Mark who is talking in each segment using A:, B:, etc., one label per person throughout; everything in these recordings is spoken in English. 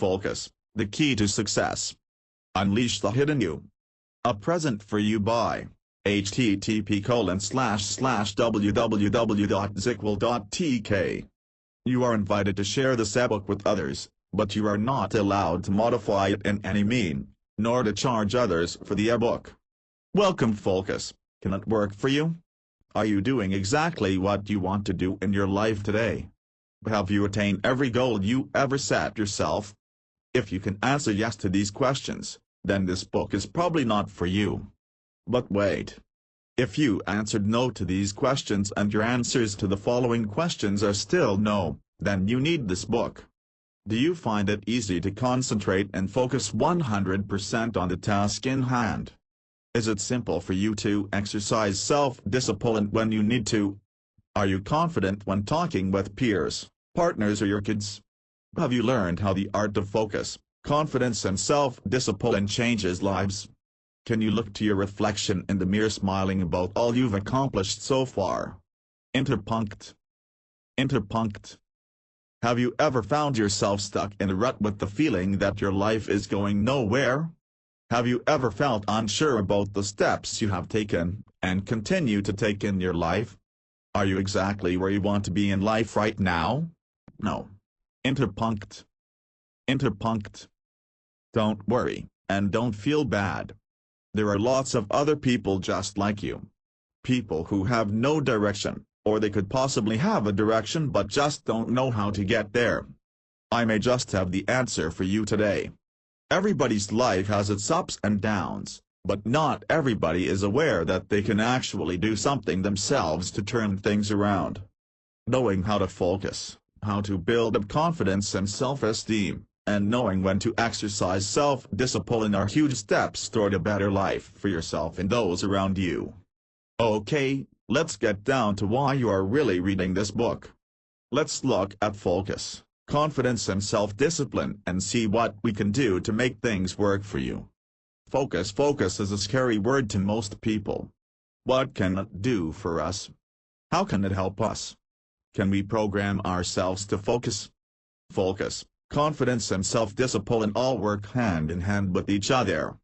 A: Focus, the key to success. Unleash the hidden you. A present for you by http://www.zikwal.tk. You are invited to share this ebook with others, but you are not allowed to modify it in any mean, nor to charge others for the ebook. Welcome Focus, can it work for you? Are you doing exactly what you want to do in your life today? Have you attained every goal you ever set yourself? If you can answer yes to these questions, then this book is probably not for you. But wait. If you answered no to these questions and your answers to the following questions are still no, then you need this book. Do you find it easy to concentrate and focus 100% on the task in hand? Is it simple for you to exercise self-discipline when you need to? Are you confident when talking with peers, partners or your kids? Have you learned how the art of focus, confidence and self-discipline changes lives? Can you look to your reflection in the mirror smiling about all you've accomplished so far? Interpunct. Have you ever found yourself stuck in a rut with the feeling that your life is going nowhere? Have you ever felt unsure about the steps you have taken, and continue to take in your life? Are you exactly where you want to be in life right now? No. Interpunct. Don't worry, and don't feel bad. There are lots of other people just like you. People who have no direction, or they could possibly have a direction but just don't know how to get there. I may just have the answer for you today. Everybody's life has its ups and downs, but not everybody is aware that they can actually do something themselves to turn things around. Knowing how to focus, how to build up confidence and self-esteem, and knowing when to exercise self-discipline are huge steps toward a better life for yourself and those around you. Okay, let's get down to why you are really reading this book. Let's look at focus, confidence and self-discipline and see what we can do to make things work for you. Focus is a scary word to most people. What can it do for us? How can it help us? Can we program ourselves to focus? Focus, confidence and self-discipline all work hand in hand with each other.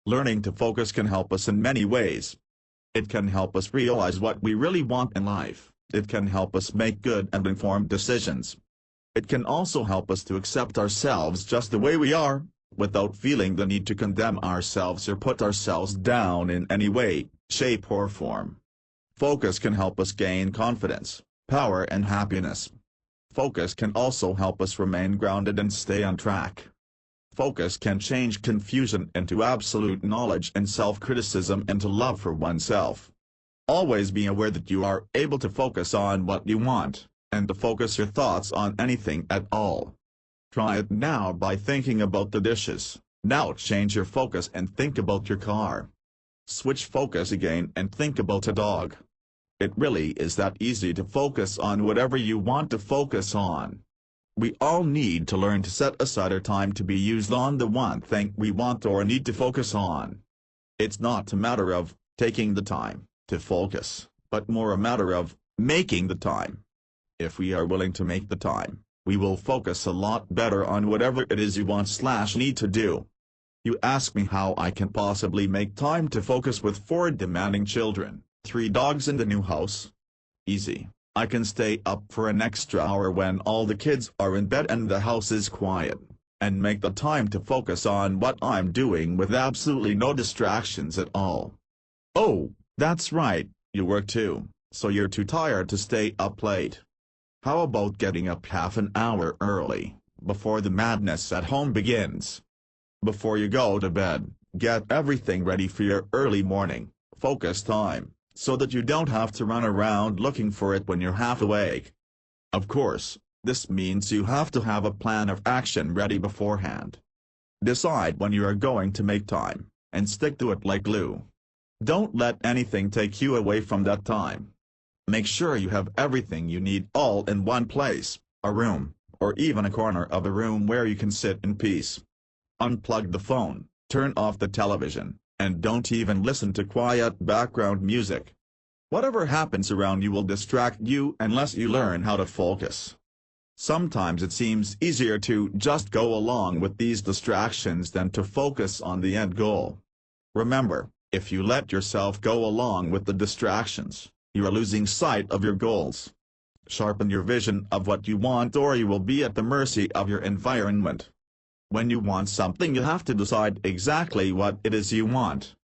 A: Learning to focus can help us in many ways. It can help us realize what we really want in life. It can help us make good and informed decisions. It can also help us to accept ourselves just the way we are, without feeling the need to condemn ourselves or put ourselves down in any way, shape or form. Focus can help us gain confidence, power and happiness. Focus can also help us remain grounded and stay on track. Focus can change confusion into absolute knowledge and self-criticism into love for oneself. Always be aware that you are able to focus on what you want, and to focus your thoughts on anything at all. Try it now by thinking about the dishes. Now change your focus and think about your car. Switch focus again and think about a dog. It really is that easy to focus on whatever you want to focus on. We all need to learn to set aside our time to be used on the one thing we want or need to focus on. It's not a matter of taking the time to focus, but more a matter of making the time. If we are willing to make the time, we will focus a lot better on whatever it is you want/need to do. You ask me how I can possibly make time to focus with 4 demanding children, 3 dogs in the new house. Easy. I can stay up for an extra hour when all the kids are in bed and the house is quiet, and make the time to focus on what I'm doing with absolutely no distractions at all. Oh, that's right, you work too, so you're too tired to stay up late. How about getting up half an hour early, before the madness at home begins? Before you go to bed, get everything ready for your early morning, focus time, so that you don't have to run around looking for it when you're half awake. Of course, this means you have to have a plan of action ready beforehand. Decide when you are going to make time, and stick to it like glue. Don't let anything take you away from that time. Make sure you have everything you need all in one place, a room, or even a corner of a room where you can sit in peace. Unplug the phone, turn off the television, and don't even listen to quiet background music. Whatever happens around you will distract you unless you learn how to focus. Sometimes it seems easier to just go along with these distractions than to focus on the end goal. Remember, if you let yourself go along with the distractions, you are losing sight of your goals. Sharpen your vision of what you want, or you will be at the mercy of your environment. When you want something, you have to decide exactly what it is you want.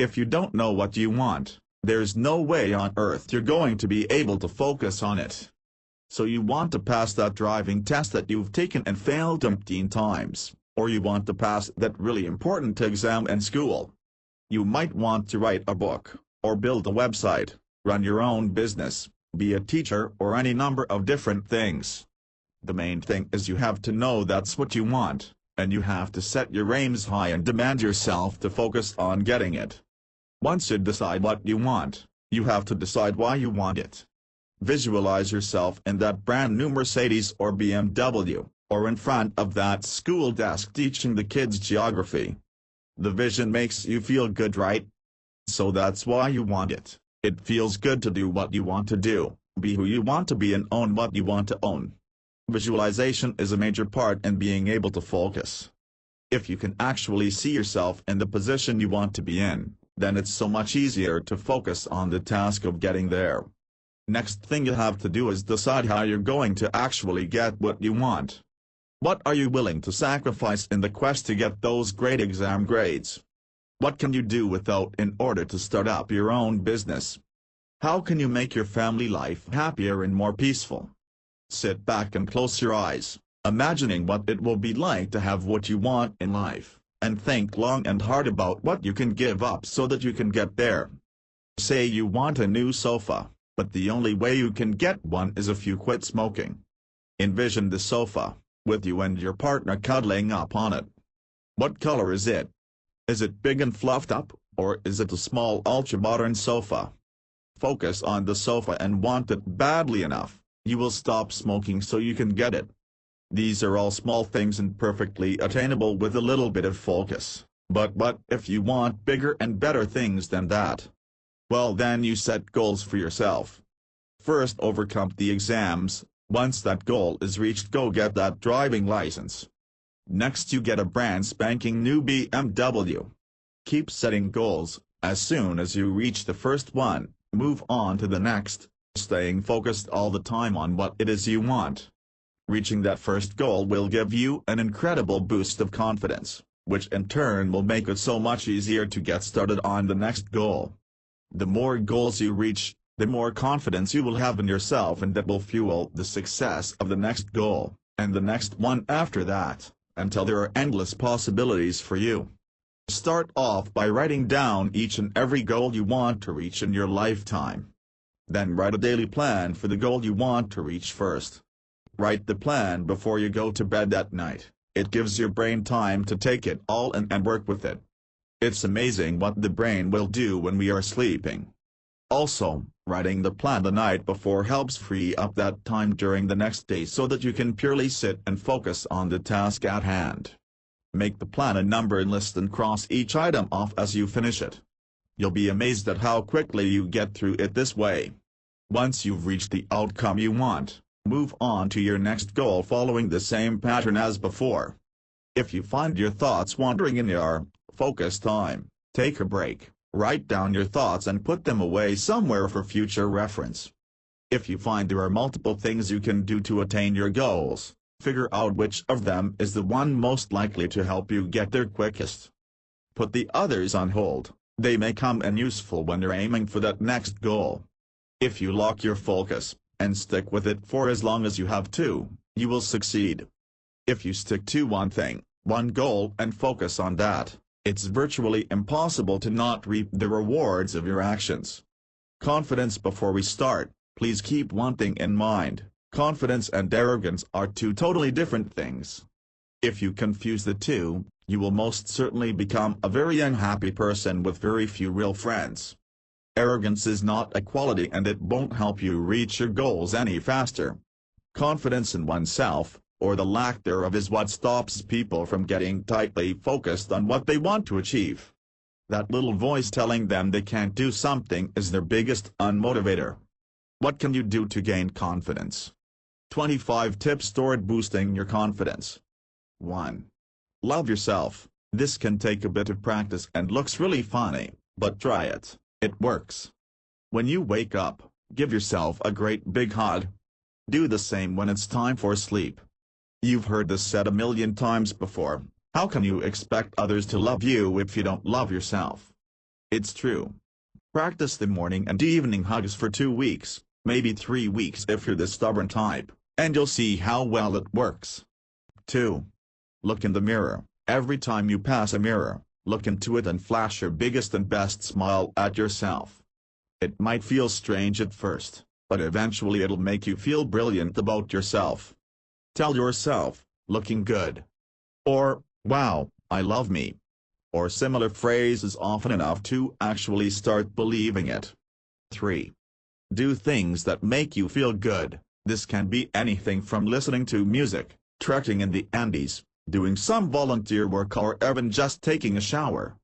A: If you don't know what you want, there's no way on earth you're going to be able to focus on it. So you want to pass that driving test that you've taken and failed umpteen times, or you want to pass that really important exam in school. You might want to write a book, or build a website, run your own business, be a teacher, or any number of different things. The main thing is you have to know that's what you want, and you have to set your aims high and demand yourself to focus on getting it. Once you decide what you want, you have to decide why you want it. Visualize yourself in that brand new Mercedes or BMW, or in front of that school desk teaching the kids geography. The vision makes you feel good, right? So that's why you want it. It feels good to do what you want to do, be who you want to be, and own what you want to own. Visualization is a major part in being able to focus. If you can actually see yourself in the position you want to be in, then it's so much easier to focus on the task of getting there. Next thing you have to do is decide how you're going to actually get what you want. What are you willing to sacrifice in the quest to get those great exam grades? What can you do without in order to start up your own business? How can you make your family life happier and more peaceful? Sit back and close your eyes, imagining what it will be like to have what you want in life, and think long and hard about what you can give up so that you can get there. Say you want a new sofa, but the only way you can get one is if you quit smoking. Envision the sofa, with you and your partner cuddling up on it. What color is it? Is it big and fluffed up, or is it a small ultra-modern sofa? Focus on the sofa and want it badly enough, you will stop smoking so you can get it. These are all small things and perfectly attainable with a little bit of focus, but what if you want bigger and better things than that? Well, then you set goals for yourself. First, overcome the exams. Once that goal is reached, go get that driving license. Next, you get a brand spanking new BMW. Keep setting goals. As soon as you reach the first one, move on to the next, staying focused all the time on what it is you want. Reaching that first goal will give you an incredible boost of confidence, which in turn will make it so much easier to get started on the next goal. The more goals you reach, the more confidence you will have in yourself, and that will fuel the success of the next goal, and the next one after that, until there are endless possibilities for you. Start off by writing down each and every goal you want to reach in your lifetime. Then write a daily plan for the goal you want to reach first. Write the plan before you go to bed at night. It gives your brain time to take it all in and work with it. It's amazing what the brain will do when we are sleeping. Also, writing the plan the night before helps free up that time during the next day so that you can purely sit and focus on the task at hand. Make the plan a numbered list and cross each item off as you finish it. You'll be amazed at how quickly you get through it this way. Once you've reached the outcome you want, move on to your next goal following the same pattern as before. If you find your thoughts wandering in your focus time, take a break, write down your thoughts and put them away somewhere for future reference. If you find there are multiple things you can do to attain your goals, figure out which of them is the one most likely to help you get there quickest. Put the others on hold, they may come in useful when you're aiming for that next goal. If you lock your focus, and stick with it for as long as you have to, you will succeed. If you stick to one thing, one goal, and focus on that, it's virtually impossible to not reap the rewards of your actions. Confidence. Before we start, please keep one thing in mind: confidence and arrogance are two totally different things. If you confuse the two, you will most certainly become a very unhappy person with very few real friends. Arrogance is not a quality, and it won't help you reach your goals any faster. Confidence in oneself, or the lack thereof, is what stops people from getting tightly focused on what they want to achieve. That little voice telling them they can't do something is their biggest unmotivator. What can you do to gain confidence? 25 tips toward boosting your confidence. 1. Love yourself. This can take a bit of practice and looks really funny, but try it, it works. When you wake up, give yourself a great big hug. Do the same when it's time for sleep. You've heard this said a million times before, how can you expect others to love you if you don't love yourself? It's true. Practice the morning and evening hugs for 2 weeks, maybe 3 weeks if you're the stubborn type, and you'll see how well it works. 2. Look in the mirror. Every time you pass a mirror, look into it and flash your biggest and best smile at yourself. It might feel strange at first, but eventually it'll make you feel brilliant about yourself. Tell yourself, looking good. Or, wow, I love me. Or similar phrases often enough to actually start believing it. 3. Do things that make you feel good. This can be anything from listening to music, trekking in the Andes, doing some volunteer work, or even just taking a shower.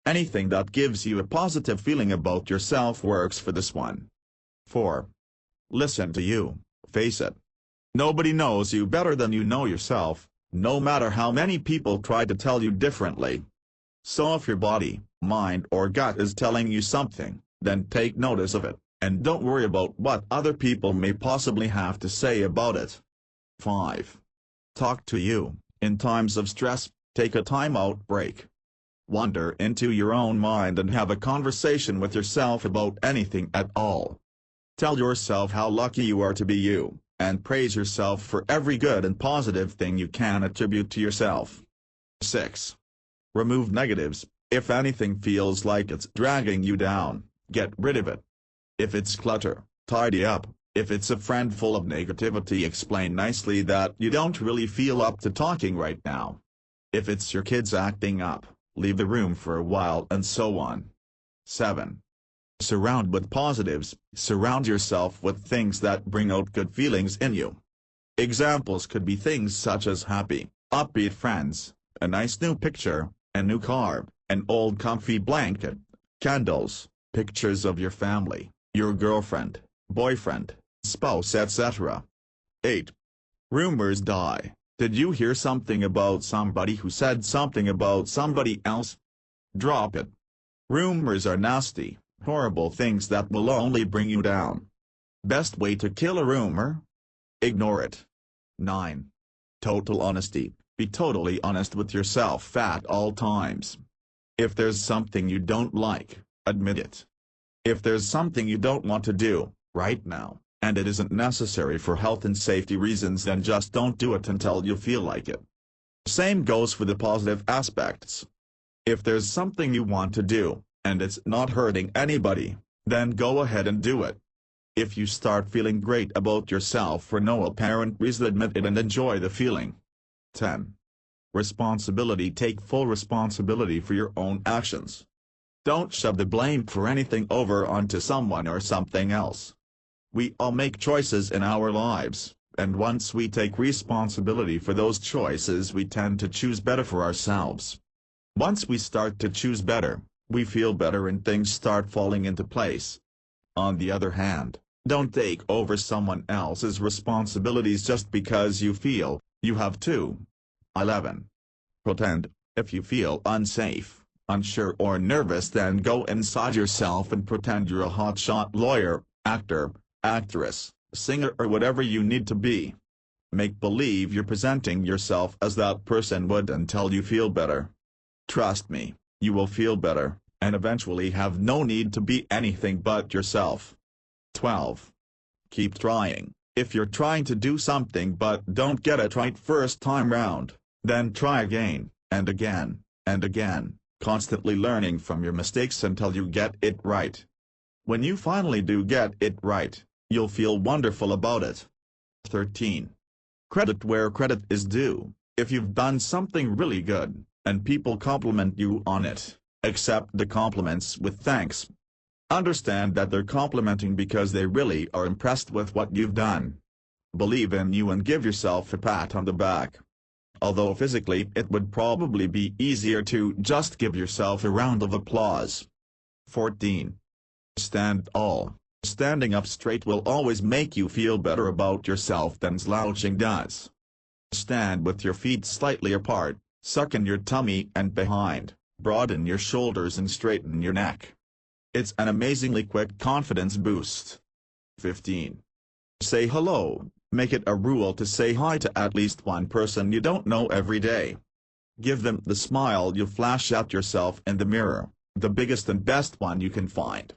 A: Anything that gives you a positive feeling about yourself works for this one. 4. Listen to you. Face it. Nobody knows you better than you know yourself, no matter how many people try to tell you differently. So if your body, mind, or gut is telling you something, then take notice of it, and don't worry about what other people may possibly have to say about it. 5. Talk to you. In times of stress, take a time-out break. Wander into your own mind and have a conversation with yourself about anything at all. Tell yourself how lucky you are to be you, and praise yourself for every good and positive thing you can attribute to yourself. 6. Remove negatives. If anything feels like it's dragging you down, get rid of it. If it's clutter, tidy up. If it's a friend full of negativity, explain nicely that you don't really feel up to talking right now. If it's your kids acting up, leave the room for a while, and so on. 7. Surround with positives. Surround yourself with things that bring out good feelings in you. Examples could be things such as happy, upbeat friends, a nice new picture, a new car, an old comfy blanket, candles, pictures of your family, your girlfriend, boyfriend, spouse, etc. 8. Rumors die. Did you hear something about somebody who said something about somebody else? Drop it. Rumors are nasty, horrible things that will only bring you down. Best way to kill a rumor? Ignore it. 9. Total honesty. Be totally honest with yourself at all times. If there's something you don't like, admit it. If there's something you don't want to do, right now, and it isn't necessary for health and safety reasons, then just don't do it until you feel like it. Same goes for the positive aspects. If there's something you want to do, and it's not hurting anybody, then go ahead and do it. If you start feeling great about yourself for no apparent reason, admit it and enjoy the feeling. 10. Responsibility. Take full responsibility for your own actions. Don't shove the blame for anything over onto someone or something else. We all make choices in our lives, and once we take responsibility for those choices, we tend to choose better for ourselves. Once we start to choose better, we feel better and things start falling into place. On the other hand, don't take over someone else's responsibilities just because you feel you have to. 11. Pretend. If you feel unsafe, unsure, or nervous, then go inside yourself and pretend you're a hotshot lawyer, actor, actress, singer, or whatever you need to be. Make believe you're presenting yourself as that person would until you feel better. Trust me, you will feel better, and eventually have no need to be anything but yourself. 12. Keep trying. If you're trying to do something but don't get it right first time round, then try again, and again, and again, constantly learning from your mistakes until you get it right. When you finally do get it right, you'll feel wonderful about it. 13. Credit where credit is due. If you've done something really good, and people compliment you on it, accept the compliments with thanks. Understand that they're complimenting because they really are impressed with what you've done. Believe in you and give yourself a pat on the back. Although physically it would probably be easier to just give yourself a round of applause. 14. Stand tall. Standing up straight will always make you feel better about yourself than slouching does. Stand with your feet slightly apart, suck in your tummy and behind, broaden your shoulders and straighten your neck. It's an amazingly quick confidence boost. 15. Say hello. Make it a rule to say hi to at least one person you don't know every day. Give them the smile you flash at yourself in the mirror, the biggest and best one you can find.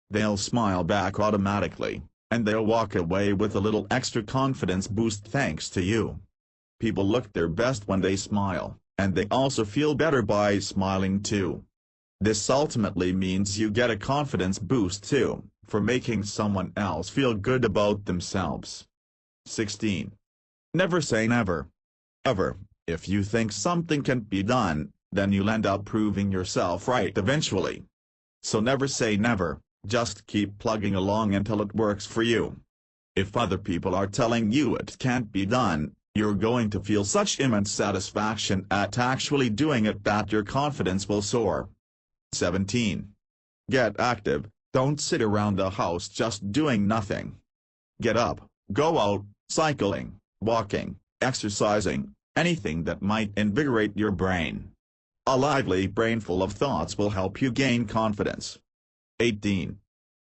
A: They'll smile back automatically, and they'll walk away with a little extra confidence boost thanks to you. People look their best when they smile, and they also feel better by smiling too. This ultimately means you get a confidence boost too, for making someone else feel good about themselves. 16. Never say never. Ever. If you think something can't be done, then you'll end up proving yourself right eventually. So never say never, just keep plugging along until it works for you. If other people are telling you it can't be done, you're going to feel such immense satisfaction at actually doing it that your confidence will soar. 17. Get active, don't sit around the house just doing nothing. Get up, go out, cycling, walking, exercising, anything that might invigorate your brain. A lively brain full of thoughts will help you gain confidence. 18.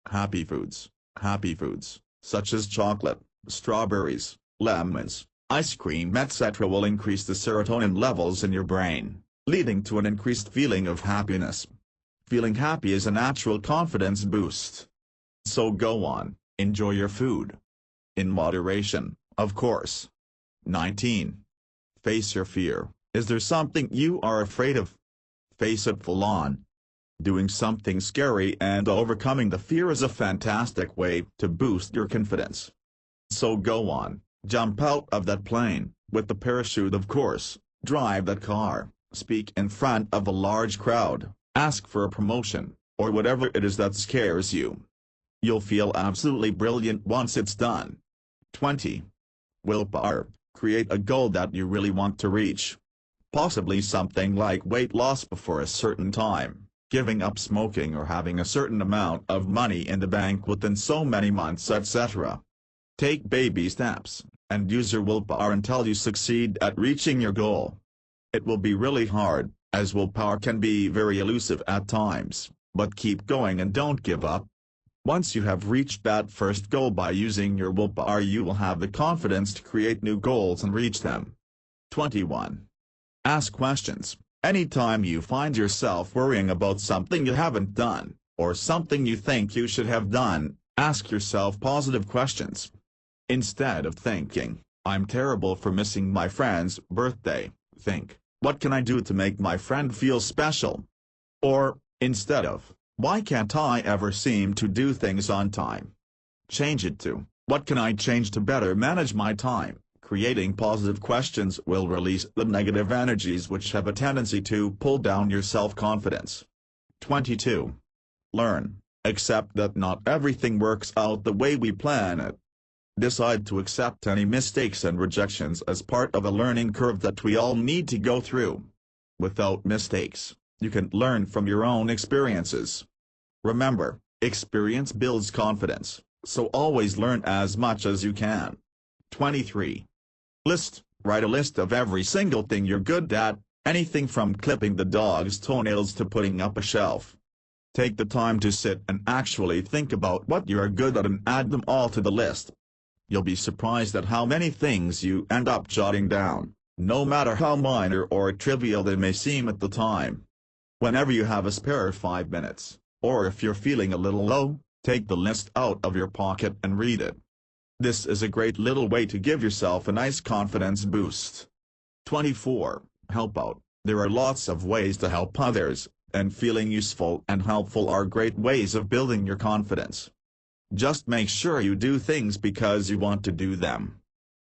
A: Happy foods, such as chocolate, strawberries, lemons, ice cream etc. will increase the serotonin levels in your brain, leading to an increased feeling of happiness. Feeling happy is a natural confidence boost. So go on, enjoy your food. In moderation, of course. 19. Face your fear. Is there something you are afraid of? Face it full on. Doing something scary and overcoming the fear is a fantastic way to boost your confidence. So go on, jump out of that plane, with the parachute of course, drive that car, speak in front of a large crowd, ask for a promotion, or whatever it is that scares you. You'll feel absolutely brilliant once it's done. 20. Willpower. Create a goal that you really want to reach. Possibly something like weight loss before a certain time, giving up smoking or having a certain amount of money in the bank within so many months etc. Take baby steps, and use your willpower until you succeed at reaching your goal. It will be really hard, as willpower can be very elusive at times, but keep going and don't give up. Once you have reached that first goal by using your willpower, you will have the confidence to create new goals and reach them. 21. Ask questions. Anytime you find yourself worrying about something you haven't done, or something you think you should have done, ask yourself positive questions. Instead of thinking, I'm terrible for missing my friend's birthday, think, what can I do to make my friend feel special? Or, instead of, why can't I ever seem to do things on time? Change it to, what can I change to better manage my time? Creating positive questions will release the negative energies which have a tendency to pull down your self-confidence. 22. Learn. Accept that not everything works out the way we plan it. Decide to accept any mistakes and rejections as part of a learning curve that we all need to go through. Without mistakes, you can learn from your own experiences. Remember, experience builds confidence, so always learn as much as you can. 23. Write a list of every single thing you're good at, anything from clipping the dog's toenails to putting up a shelf. Take the time to sit and actually think about what you are good at and add them all to the list. You'll be surprised at how many things you end up jotting down, no matter how minor or trivial they may seem at the time. Whenever you have a spare 5 minutes, or if you're feeling a little low, take the list out of your pocket and read it. This is a great little way to give yourself a nice confidence boost. 24. Help out. There are lots of ways to help others, and feeling useful and helpful are great ways of building your confidence. Just make sure you do things because you want to do them.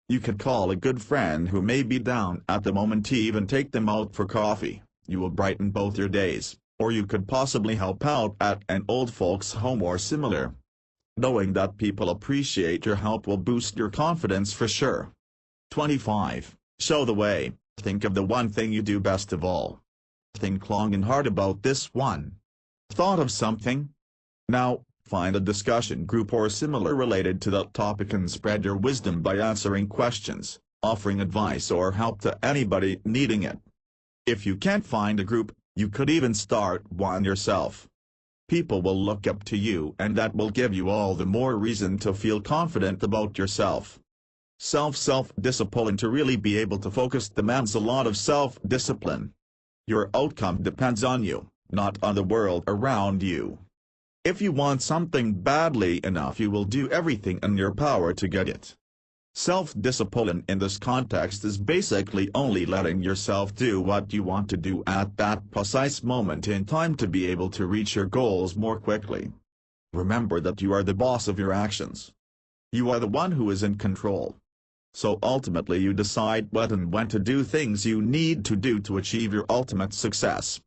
A: You could call a good friend who may be down at the moment to even take them out for coffee. You will brighten both your days, or you could possibly help out at an old folks' home or similar. Knowing that people appreciate your help will boost your confidence for sure. 25. Show the way. Think of the one thing you do best of all. Think long and hard about this one. Thought of something? Now, Find a discussion group or similar related to that topic and spread your wisdom by answering questions, offering advice or help to anybody needing it. If you can't find a group, you could even start one yourself. People will look up to you and that will give you all the more reason to feel confident about yourself. Self-discipline. To really be able to focus demands a lot of self-discipline. Your outcome depends on you, not on the world around you. If you want something badly enough, you will do everything in your power to get it. Self-discipline in this context is basically only letting yourself do what you want to do at that precise moment in time to be able to reach your goals more quickly. Remember that you are the boss of your actions. You are the one who is in control. So ultimately you decide what and when to do things you need to do to achieve your ultimate success.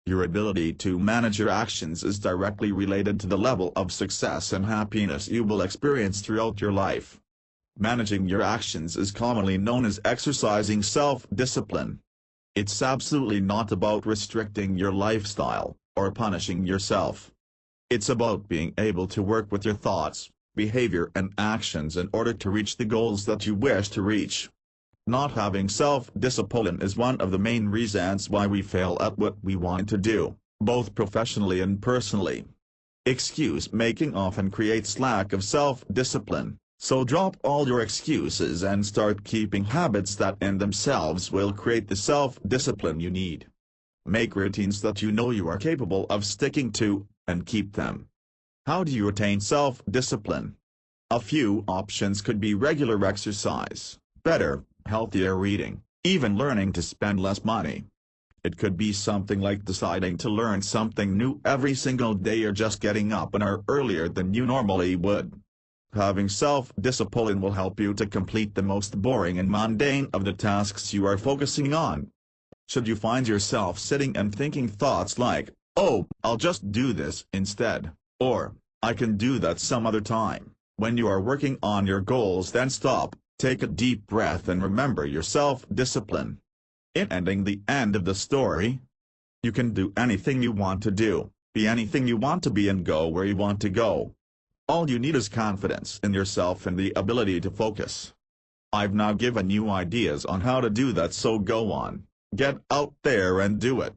A: Your ability to manage your actions is directly related to the level of success and happiness you will experience throughout your life. Managing your actions is commonly known as exercising self-discipline. It's absolutely not about restricting your lifestyle, or punishing yourself. It's about being able to work with your thoughts, behavior and actions in order to reach the goals that you wish to reach. Not having self-discipline is one of the main reasons why we fail at what we want to do, both professionally and personally. Excuse-making often creates lack of self-discipline, so drop all your excuses and start keeping habits that in themselves will create the self-discipline you need. Make routines that you know you are capable of sticking to, and keep them. How do you attain self-discipline? A few options could be regular exercise, better, healthier eating, even learning to spend less money. It could be something like deciding to learn something new every single day or just getting up an hour earlier than you normally would. Having self-discipline will help you to complete the most boring and mundane of the tasks you are focusing on. Should you find yourself sitting and thinking thoughts like, "Oh, I'll just do this instead," or, "I can do that some other time," when you are working on your goals, then stop, take a deep breath and remember your self-discipline. In ending the end of the story, you can do anything you want to do, be anything you want to be and go where you want to go. All you need is confidence in yourself and the ability to focus. I've now given you ideas on how to do that, so go on, get out there and do it.